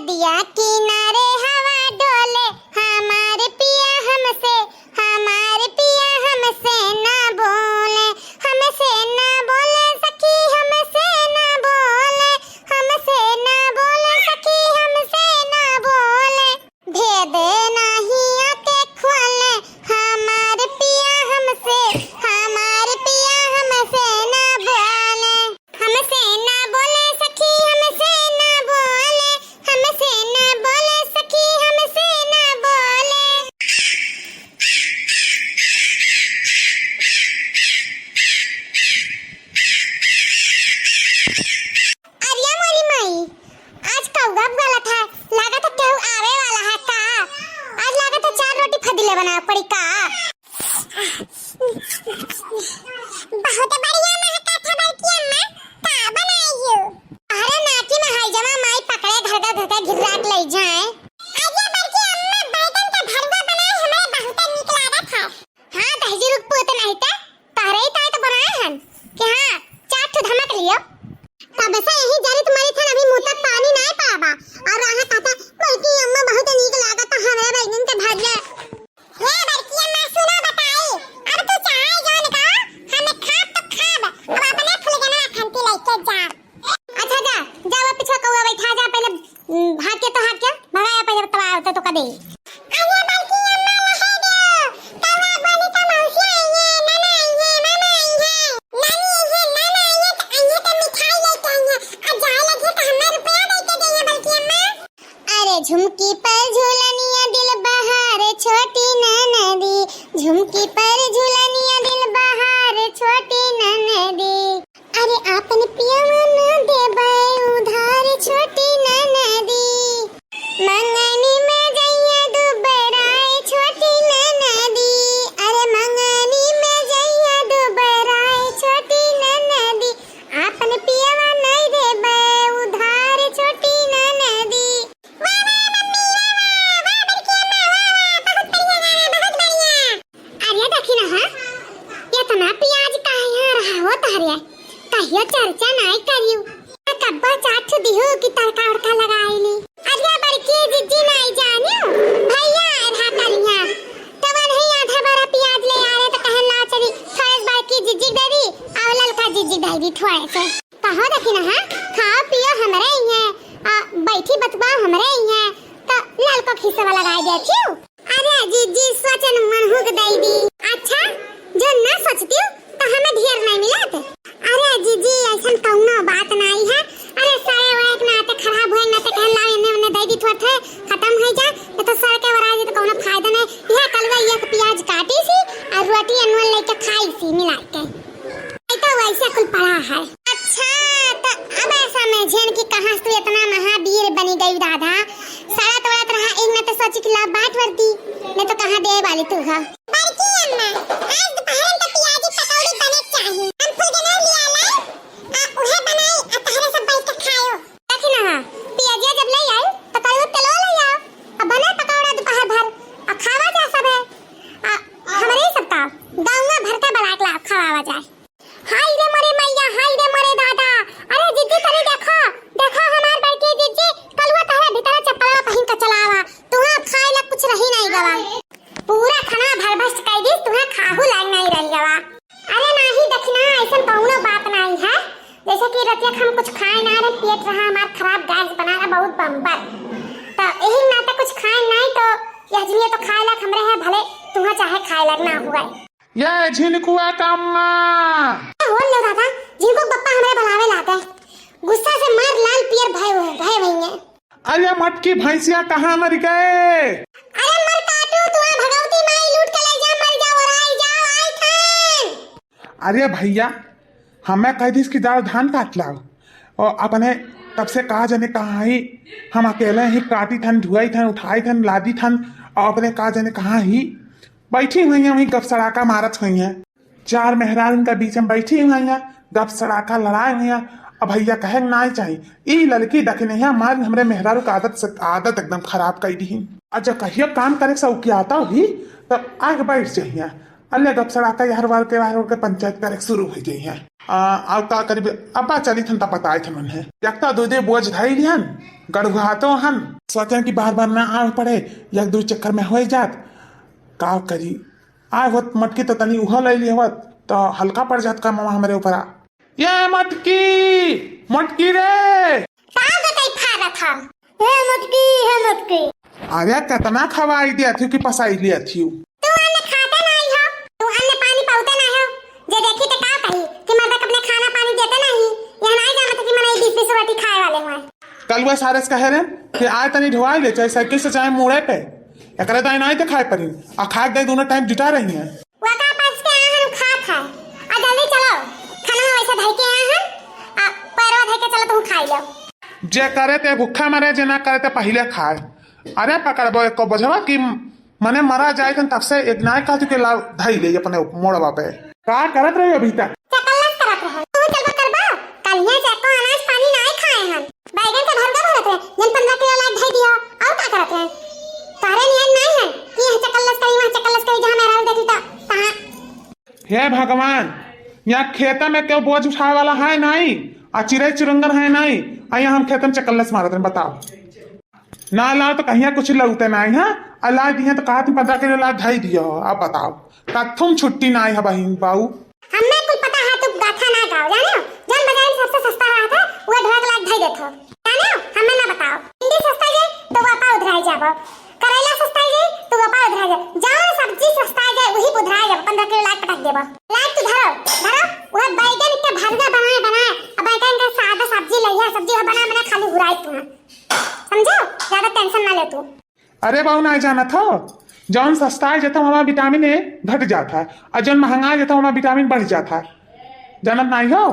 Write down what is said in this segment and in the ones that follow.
नदिया किनारे हवा डोले, हमारे पिया हमसे ना बोले, हमसे ना बोले सखी, हमसे ना बोले, हमसे ना बोले सखी, हमसे ना बोले, भेद नहीं आते खोले, हमारे पिया हमसे ना बोले, हमसे ना बोले सखी, हमसे ना बोले, हमसे ना बोले सखी, हमसे ना बोले। अरे मोरी माई, आज कौआ गला था, लगा था केहू आवे वाला है का, आज लगा था 4 रोटी फदीले बना पड़ी का। बहुत बढ़िया महका था बल्कि अम्मा, का बनाई हो? अरे नाकी में हाई जमा माई पकड़े घर का घिराट ले जाए। अरे बल्कि अम्मा बैगन का भरवा बनाए, हमें बहुत नीक लगा था। हां दहजी रुक पोत नहीं था, तारे ही ताए तो बनाए हन कि हां 4 ठो धमक लियो। तब से यही जारी तुम्हारी थन अभी मुंह तक पानी नहीं पाबा और रहा कहता बल्कि अम्मा बहुत नीक लगा था हमें बैगन का भरवा। हे बल्कि अम्मा सुनो बताई, अब तू चाहे जान का हमें खाब तो खाब, अब अपने फूल के ना खंती लेके जा। अच्छा जा जाओ पीछे कौआ बैठा जा, पहले हाथ के तो हाथ के भगाया पहले तवा होता तो कदे। अरे बल्कि अम्मा लहे दो, कौआ बोली तो मौसी आई है, नाना आई है, मामा आई है, नानी आई है, नाना आई है, तो आइए तो मिठाई लेके आई है, अब जाए लगे तो हमें रुपया देके देइए बल्कि अम्मा। अरे झुमकी पर झूलनिया दिल बहार छोटी ननदी, झुमकी पर झूलनिया दिल बहार छोटी ननदी, अरे आपन पियवा न देबै उधार छोटी ननदी, मंगनी में जइया दुबराए छोटी ननदी, अरे मंगनी में जइया दुबराए छोटी ननदी, आपन पियवा नहीं देबै उधार छोटी ननदी। वाह वाह मम्मी वाह वाह बल्कि अम्मा वाह वाह, बहुत बढ़िया गाना बहुत बढ़िया। अरे देखी ना हां ये तना प्याज काहे यहाँ रहा हो तारे, कहियो चर्चा नहीं करियो, कब्बा चाट दिहो कि तड़का उड़का लगाईली। अरे बड़की जिज्जी नहीं जानियो भैया आधा करिया तो नहीं आधा बड़ा प्याज ले आए तो कहे ला चली थोड़े बड़की जिज्जी दे दी और ललका जिज्जी दे दी थोड़े से। कहो देखी ना हां खाओ पियो हमरे ही है, बैठी बतबा हमरे ही है, तो ललका खिसवा लगाई दे क्यों। अरे जिज्जी सोचन मन हुक दे दी, अच्छा जो ना सोचती तो हमें ढेर नहीं मिलत। अरे जीजी ऐसन कौनो बात नहीं है, अरे सारे वाइक ना आते खराब होए ना तो कहन ला इन्हें उन्हें दे दी थोड़े खत्म हो जा, तो सर के वराई तो कोनो फायदा नहीं। यह कलवा एक प्याज काटी सी और रोटी अनवन लेके खाई सी मिला के, तो वैसे कुल पड़ा है। अच्छा तो अब ऐसा मैं झेन की कहां तू इतना महावीर बनी गई दादा, सारा तोड़त रहा एक ना तो सोची कि ला बात वर्दी नहीं तो कहां दे वाली तू है। बल्कि अम्मा आज दोपहर में प्याजी पकौड़ी बने चाहिए, हम फूल के ना लिया लाई उहे बनाई आ तहरे सब बैठ के खायो। देखी ना प्याजिया जब ले आई तो कलवा तेलो ले आओ, अब बना पकौड़ा दोपहर भर आ खावा जा सब है, हमरे सब का गांव में भर के बड़ा के खावा जाए। हाय रे मरे मैया, हाय रे मरे दादा, अरे जिज्जी तरी देखो देखो हमार बड़की जिज्जी कलवा तहरे भीतर चप्पलवा पहिन के चलावा, तुहा खाए ला कुछ रही नहीं गवा, पूरा खाना भर भस कर दी, तुहा खाहू लाग नहीं रही गवा। अरे नहीं देखना ऐसा कौनो बात नहीं है, जैसे कि रतिया हम कुछ खाए ना रे पेट रहा हमार खराब गैस बना रहा बहुत बम्बर, तो यही ना तो कुछ खाए नहीं तो यह जिनिए तो खाए लग हमरे है भले तुहा चाहे खाए लग ना हुआ। ये झिनकुआ कम्मा हो ले दादा जिनको पप्पा हमरे बुलावे लाते, गुस्सा से मार लाल पियर भय भैया। अरे मटकी भैंसिया कहाँ मर गए? अरे मर काटू तुआ भगवती माई लूट के ले जा, मर जाओ और आई जाओ आई थन। अरे भैया हमें कह दिस कि जाओ धान काट लाओ, और अपने तब से कहा जाने कहाँ ही हम अकेले ही काटी थन धुआई थन उठाई थन लादी थन, और अपने कहा जाने कहाँ ही बैठी हुई हैं वहीं गप सड़ाका मारत हुई हैं, 4 मेहरान उनका बीच में बैठी हुई हैं गप सड़ाका लड़ाए हुई हैं। अब भैया कहे ना चाहिए ई लड़की दखने मार हमरे मेहरारू का आदत एकदम खराब कर दी, और जब कहियो काम करे सौकी आता होगी तब आग बैठ जाइए, अल्ले गप सड़ाका हर बार के पंचायत करे शुरू हो जाइए। और का करीब अब्बा चली थन ता पताए थे मन है एकता दो दे बोझ धाई हन गड़ुहातो हन सोचन की बार बार ना आड़ पड़े एक दो चक्कर में हो जात का करी आय होत मटकी तो तनी उह ले ली होत तो हल्का पड़ जात का मामा हमारे ऊपर ये मटकी मटकी रे का बताई फाड़ा था हे मटकी अरे कितना खवाई दिया थी कि पसाई लिया थी तू अन्य खाता नहीं हो तू अन्य पानी पाउते नहीं हो जे देखी तो का कही कि मर्द अपने खाना पानी देते नहीं यहां नहीं जाना तो कि मने 20 रोटी खाए वाले हुए कल वह सारस कहे रे कि आय तनी ढुआई ले चाहे साइकिल से चाहे मुड़े पे एकरे दाई नहीं तो खाए परी आ खाए दे दोनों टाइम जुटा रही है वका पास के आहन खात है आ जल्दी चलो खाना वैसे धइ के आहन आ पैरवा धइ के चलो तुम खाई लो जे करे ते भूखा मरे जे ना करे ते पहले खाए अरे पकड़बो एक को बजवा कि मने मरा जाए तब से एक नाय का के लाव धई ले अपने मोड़वा पे का करत रही अभी तक चकल्लस करत रहो तू चलबो करबो कलिया चको अनाज पानी नहीं खाए हन बैगन के भरगा भरत है जन 15 किलो लाग धइ दियो और का करत है तारे नियन नहीं है कि यह चकल्लस करी वहां चकल्लस करी जहां मेरा देखी ता तहां हे भगवान यहाँ खेता में क्यों बोझ उठाए वाला है नहीं आ चिड़ै चुरंगन है नहीं आ यहाँ हम खेतन चकल्लस मारत हैं बताओ ना लाओ तो कहीं कुछ लगते नहीं है अल्लाह दिए तो कहा तुम 15 किलो लाद ढाई दियो अब बताओ कथुम छुट्टी ना है बहिन बाऊ हमें कुछ पता है तू गाथा ना गाओ जानो जन बाजार में सबसे सस्ता रहा था वो ढोक लाख ढाई देथो जानो हमें ना बताओ भिंडी सस्ता है तो वापा उधराई जाबो करेला सस्ता है तो वापा उधराई जाबो जाओ सब्जी सस्ता है वही उधराई जाबो 15 किलो लाख पटक देबो लाख तू धरो वो बैगन के भरगा बनाए अब बैगन का सादा सब्जी लइया सब्जी बना खाली हुराई तू समझो ज्यादा टेंशन ना ले तू अरे बाऊ ना जाना था जौन सस्ता है जाता वहाँ विटामिन ए घट जाता है और जौन महंगा है जाता वहाँ विटामिन बढ़ जाता है जानत नहीं हो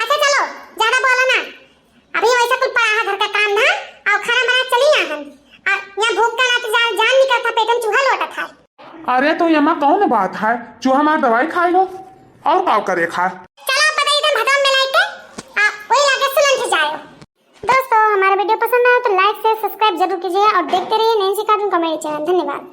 अच्छा चलो ज्यादा बोलो ना अभी वैसा कुछ पड़ा है घर का काम धाम और खाना बना चली ना हम यहाँ भूख का लात जान निकलता पेटन चूहा लौटा था अरे तो यहाँ कौन बात है चूहा मार दवाई खाए लो और काव करे खा चलो बताइए तुम भगवान में लाइक वही लाके सुलन से जाओ दोस्तों हमारा वीडियो पसंद आया तो लाइक शेयर सब्सक्राइब जरूर कीजिए और देखते रहिए नैन्सी कार्टून कॉमेडी चैनल धन्यवाद।